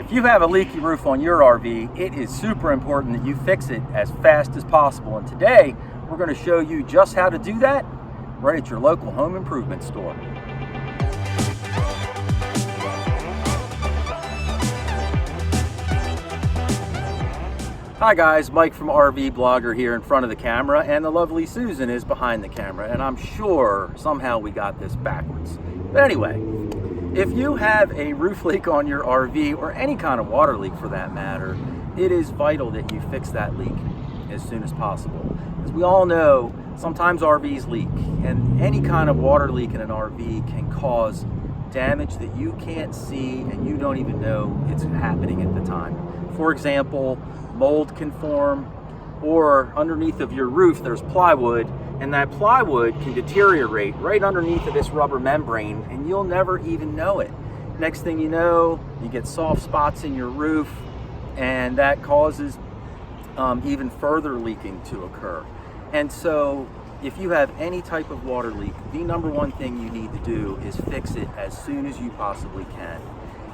If you have a leaky roof on your RV, it is super important that you fix it as fast as possible. And today, we're going to show you just how to do that right at your local home improvement store. Hi guys, Mike from RVBlogger here in front of the camera, and the lovely Susan is behind the camera, and I'm sure somehow we got this backwards. But anyway, if you have a roof leak on your RV, or any kind of water leak for that matter, it is vital that you fix that leak as soon as possible. As we all know, sometimes RVs leak, and any kind of water leak in an RV can cause damage that you can't see and you don't even know it's happening at the time. For example, mold can form, or underneath of your roof there's plywood, and that plywood can deteriorate right underneath of this rubber membrane and you'll never even know it. Next thing you know, you get soft spots in your roof, and that causes even further leaking to occur. And so if you have any type of water leak, the number one thing you need to do is fix it as soon as you possibly can.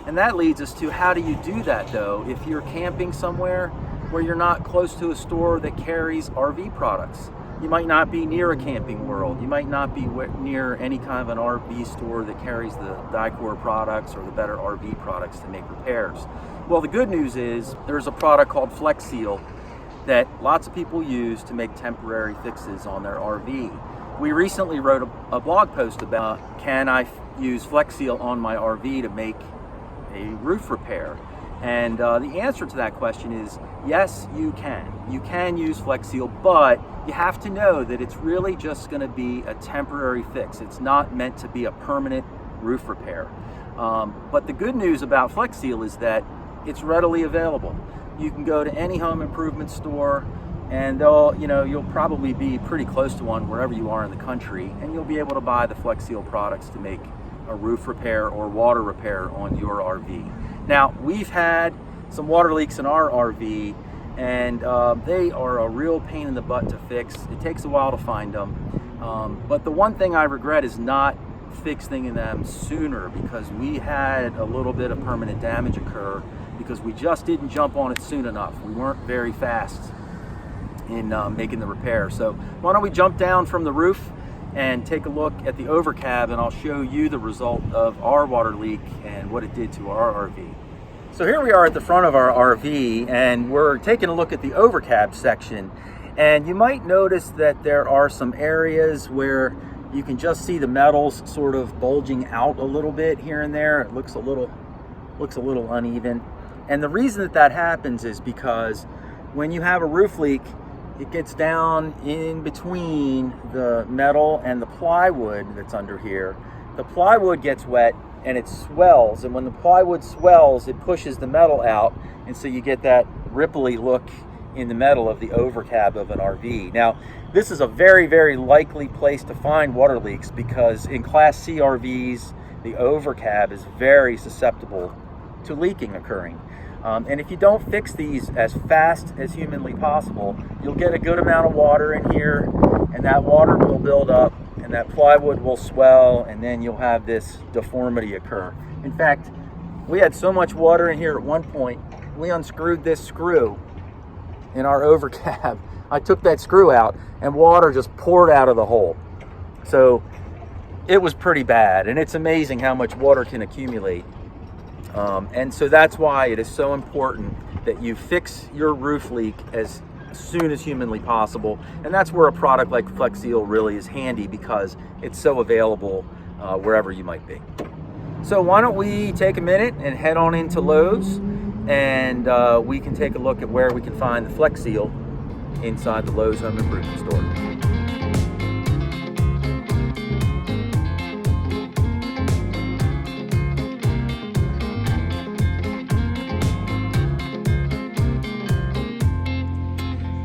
And that leads us to, how do you do that though if you're camping somewhere where you're not close to a store that carries RV products? You might not be near a Camping World. You might not be near any kind of an RV store that carries the Dicor products or the better RV products to make repairs. Well, the good news is there's a product called Flex Seal that lots of people use to make temporary fixes on their RV. We recently wrote a blog post about, can I use Flex Seal on my RV to make a roof repair? And the answer to that question is yes, you can. You can use Flex Seal, but you have to know that it's really just going to be a temporary fix. It's not meant to be a permanent roof repair. But the good news about Flex Seal is that it's readily available. You can go to any home improvement store, and you'll probably be pretty close to one wherever you are in the country, and you'll be able to buy the Flex Seal products to make a roof repair or water repair on your RV. Now, we've had some water leaks in our RV, and they are a real pain in the butt to fix. It takes a while to find them. But the one thing I regret is not fixing them sooner, because we had a little bit of permanent damage occur because we just didn't jump on it soon enough. We weren't very fast in making the repair. So why don't we jump down from the roof and take a look at the overcab, and I'll show you the result of our water leak and what it did to our RV. So here we are at the front of our RV, and we're taking a look at the overcab section. And you might notice that there are some areas where you can just see the metals sort of bulging out a little bit here and there. It looks a little uneven. And the reason that happens is because when you have a roof leak, it gets down in between the metal and the plywood that's under here. The plywood gets wet and it swells, and when the plywood swells, it pushes the metal out, and so you get that ripply look in the metal of the overcab of an RV. Now, this is a very, very likely place to find water leaks, because in Class C RVs, the overcab is very susceptible to leaking occurring. And if you don't fix these as fast as humanly possible, you'll get a good amount of water in here, and that water will build up, and that plywood will swell, and then you'll have this deformity occur. In fact, we had so much water in here at one point, we unscrewed this screw in our overcab. I took that screw out, and water just poured out of the hole. So it was pretty bad, and it's amazing how much water can accumulate. And so that's why it is so important that you fix your roof leak as soon as humanly possible. And that's where a product like Flex Seal really is handy, because it's so available wherever you might be. So why don't we take a minute and head on into Lowe's, and we can take a look at where we can find the Flex Seal inside the Lowe's home improvement store.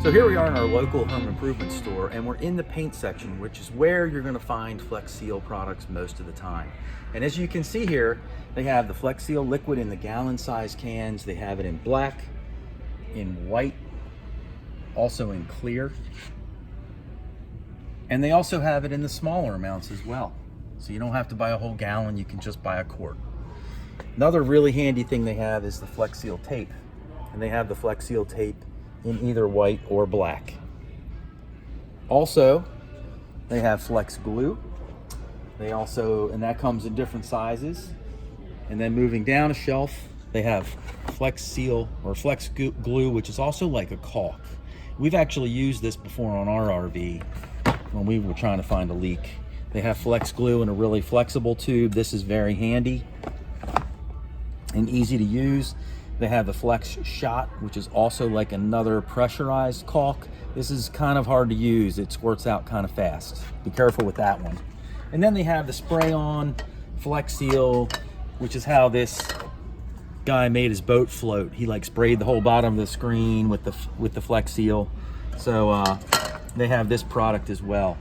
So here we are in our local home improvement store, and we're in the paint section, which is where you're going to find Flex Seal products most of the time. And as you can see here, they have the Flex Seal liquid in the gallon-sized cans. They have it in black, in white, also in clear. And they also have it in the smaller amounts as well. So you don't have to buy a whole gallon, you can just buy a quart. Another really handy thing they have is the Flex Seal tape. And they have the Flex Seal tape in either white or black. Also, they have Flex Glue. They also, and that comes in different sizes. And then moving down a shelf, they have Flex Seal or Flex Glue, which is also like a caulk. We've actually used this before on our RV when we were trying to find a leak. They have Flex Glue in a really flexible tube. This is very handy and easy to use. They have the Flex Shot, which is also like another pressurized caulk. This is kind of hard to use. It squirts out kind of fast. Be careful with that one. And then they have the spray-on Flex Seal, which is how this guy made his boat float. He like sprayed the whole bottom of the screen with the Flex Seal. So they have this product as well.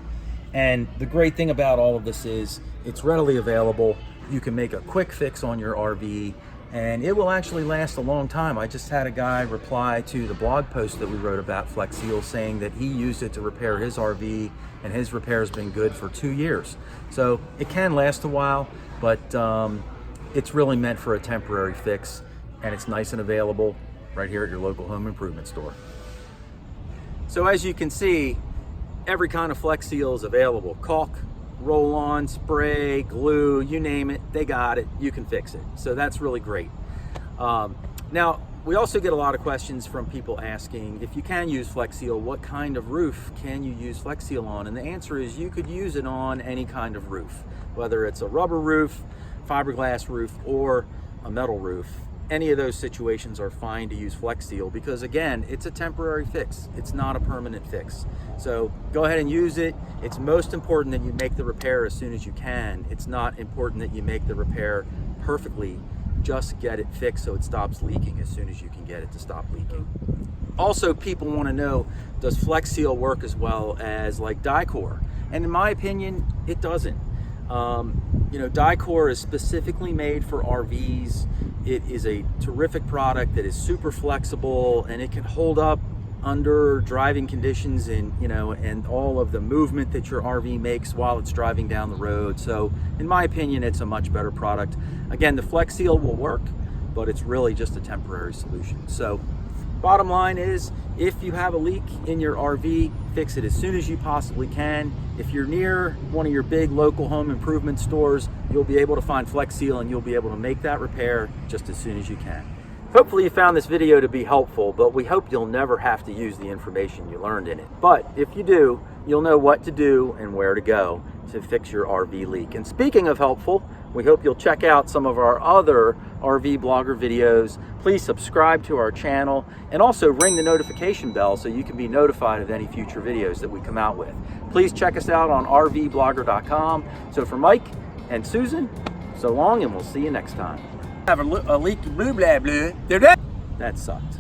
And the great thing about all of this is it's readily available. You can make a quick fix on your RV and it will actually last a long time. I just had a guy reply to the blog post that we wrote about Flex Seal saying that he used it to repair his RV and his repair has been good for 2 years. So it can last a while, but it's really meant for a temporary fix, and it's nice and available right here at your local home improvement store. So as you can see, every kind of Flex Seal is available. Caulk, roll-on, spray, glue, you name it, they got it. You can fix it. So that's really great. Now, we also get a lot of questions from people asking, if you can use Flex Seal, what kind of roof can you use Flex Seal on? And the answer is you could use it on any kind of roof, whether it's a rubber roof, fiberglass roof, or a metal roof. Any of those situations are fine to use Flex Seal because, again, it's a temporary fix. It's not a permanent fix. So go ahead and use it. It's most important that you make the repair as soon as you can. It's not important that you make the repair perfectly. Just get it fixed so it stops leaking as soon as you can get it to stop leaking. Also, people want to know, does Flex Seal work as well as like Dicor? And in my opinion, it doesn't. You know, Dicor is specifically made for RVs. It is a terrific product that is super flexible and it can hold up under driving conditions and, you know, and all of the movement that your RV makes while it's driving down the road. So in my opinion, it's a much better product. Again, the Flex Seal will work, but it's really just a temporary solution. So bottom line is, if you have a leak in your RV, fix it as soon as you possibly can. If you're near one of your big local home improvement stores, you'll be able to find Flex Seal and you'll be able to make that repair just as soon as you can. Hopefully you found this video to be helpful, but we hope you'll never have to use the information you learned in it. But if you do, you'll know what to do and where to go to fix your RV leak. And speaking of helpful, we hope you'll check out some of our other RV Blogger videos. Please subscribe to our channel and also ring the notification bell so you can be notified of any future videos that we come out with. Please check us out on RVBlogger.com. So for Mike and Susan, so long, and we'll see you next time. Have a leaky blue blah blue. That sucked.